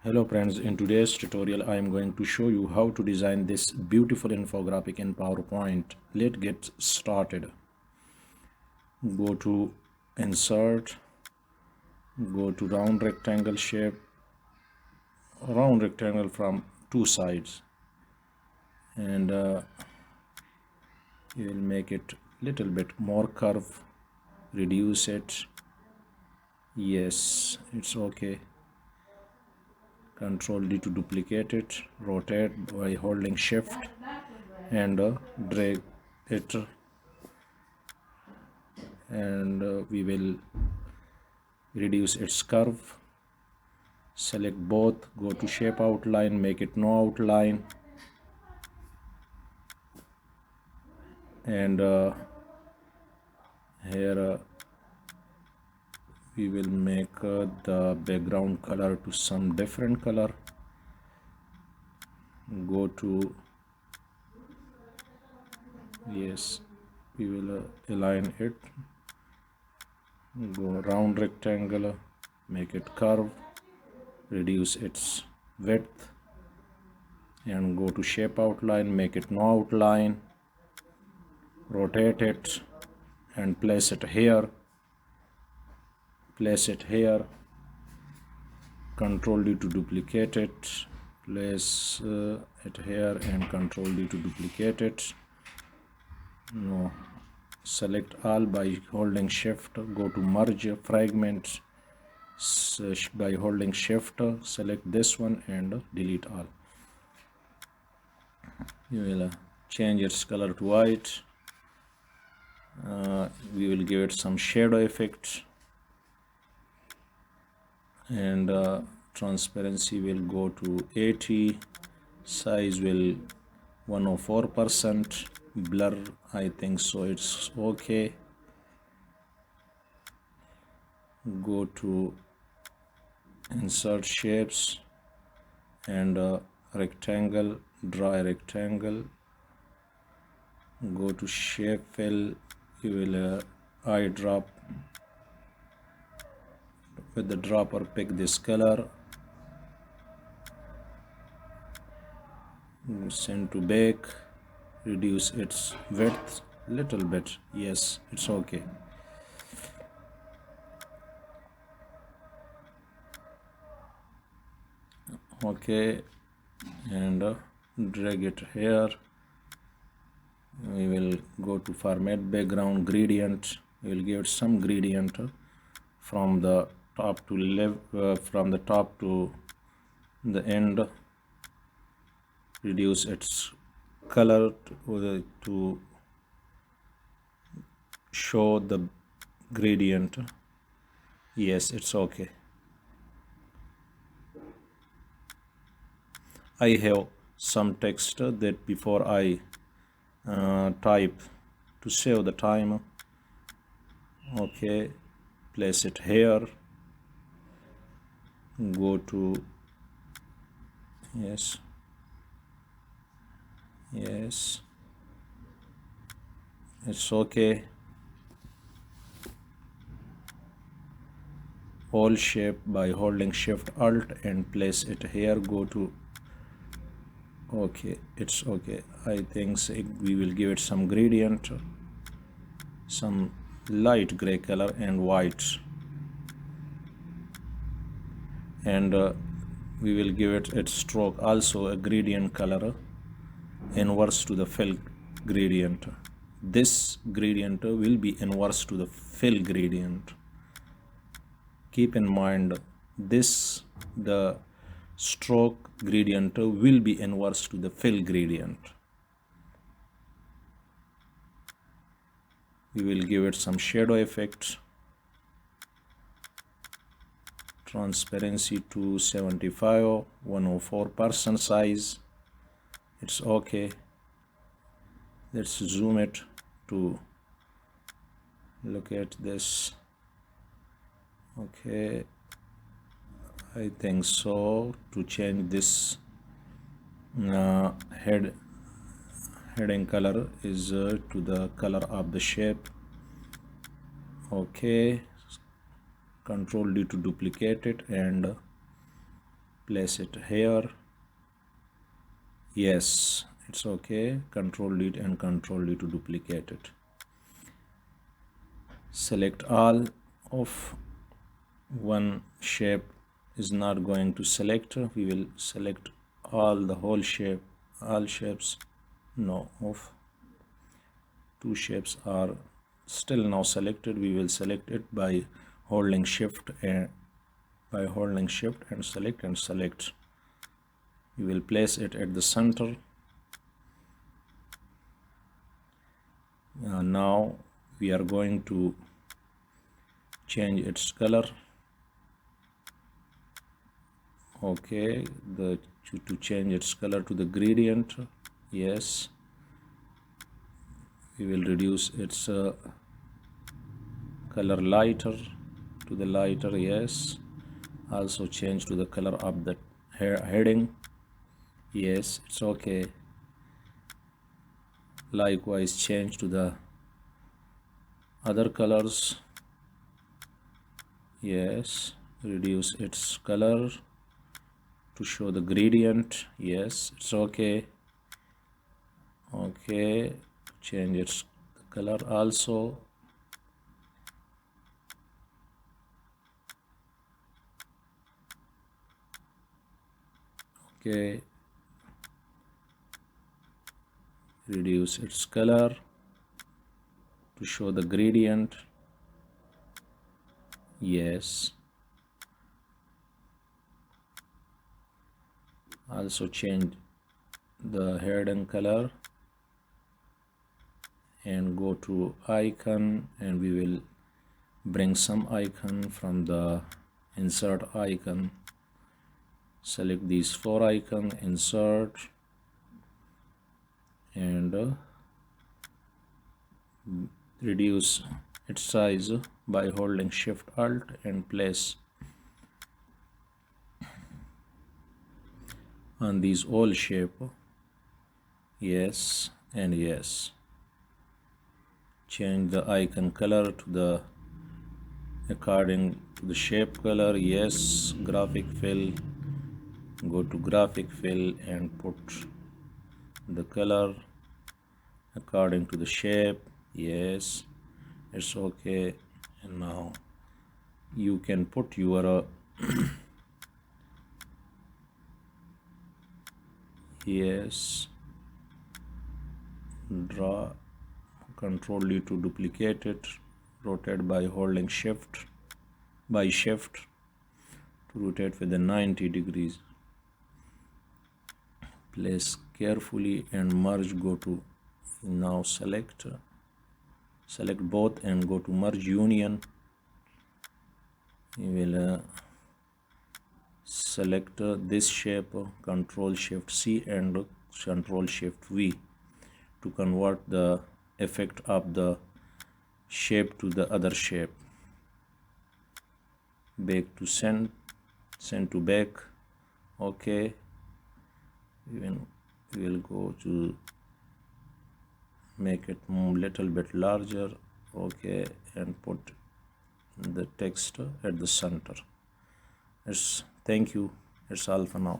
Hello friends, in today's tutorial I am going to show you how to design this beautiful infographic in PowerPoint. Let's get started. Go to insert, go to round rectangle shape, round rectangle from two sides, and you will make it little bit more curve, reduce it. Yes, it's okay. Control D to duplicate it, rotate by holding shift and drag it, and we will reduce its curve. Select both, go to shape outline, make it no outline, and here we will make the background color to some different color. Go to, yes, we will align it. Go round rectangle, make it curve, reduce its width, and go to shape outline, make it no outline, rotate it and place it here, Control D to duplicate it, place it here and Control D to duplicate it. No, select all by holding shift, go to merge fragments by holding shift, select this one and delete all. You will change its color to white. We will give it some shadow effect, and transparency will go to 80, size will 104%, blur I think so it's okay. Go to insert shapes and rectangle, draw a rectangle, go to shape fill, you will eyedrop. With the dropper pick this color, send to back, reduce its width little bit. Yes, it's okay. Okay, and drag it here. We will go to format background gradient. We will give it some gradient from the top to left, from the top to the end. Reduce its color to show the gradient. Yes, it's okay. I have some text that before I type to save the time. Okay, place it here, go to, yes, it's okay. All shape by holding shift alt and place it here, go to, okay, it's okay. I think we will give it some gradient, some light gray color and white, and we will give it its stroke also a gradient color inverse to the fill gradient. This gradient will be inverse to the fill gradient. Keep in mind this, the stroke gradient will be inverse to the fill gradient. We will give it some shadow effect, transparency to 75, 104% size. It's okay. Let's zoom it to look at this. Okay, I think so. To change this heading color is to the color of the shape. Okay, Control D to duplicate it and place it here. Yes, it's okay. Control D and Control D to duplicate it. Select all of one shape is not going to select. We will select all the whole shape, all shapes. No, of two shapes are still now selected. We will select it by holding shift and select. We will place it at the center. Now we are going to change its color. Okay, to change its color to the gradient. Yes, we will reduce its color lighter to the lighter. Yes, also change to the color of the heading. Yes, it's okay. Likewise change to the other colors. Yes, reduce its color to show the gradient. Yes, it's okay. Okay, change its color also. Okay, reduce its color to show the gradient. Yes, also change the heading color and go to icon, and we will bring some icon from the insert icon. Select these 4 icon, insert, and reduce its size by holding shift alt and place on these all shape. Yes and yes. Change the icon color to the according to the shape color. Yes, graphic fill, go to graphic fill and put the color according to the shape. Yes, it's okay. And now you can put your yes, draw, Control D to duplicate it, rotate by holding shift to rotate with the 90 degrees. Place carefully and merge. Go to now select both and go to merge union. You will select this shape, Control Shift C and Control Shift V to convert the effect of the shape to the other shape. Back to send to back. Okay, we will go to make it little bit larger. Okay, and put the text at the center. Thank you. It's all for now.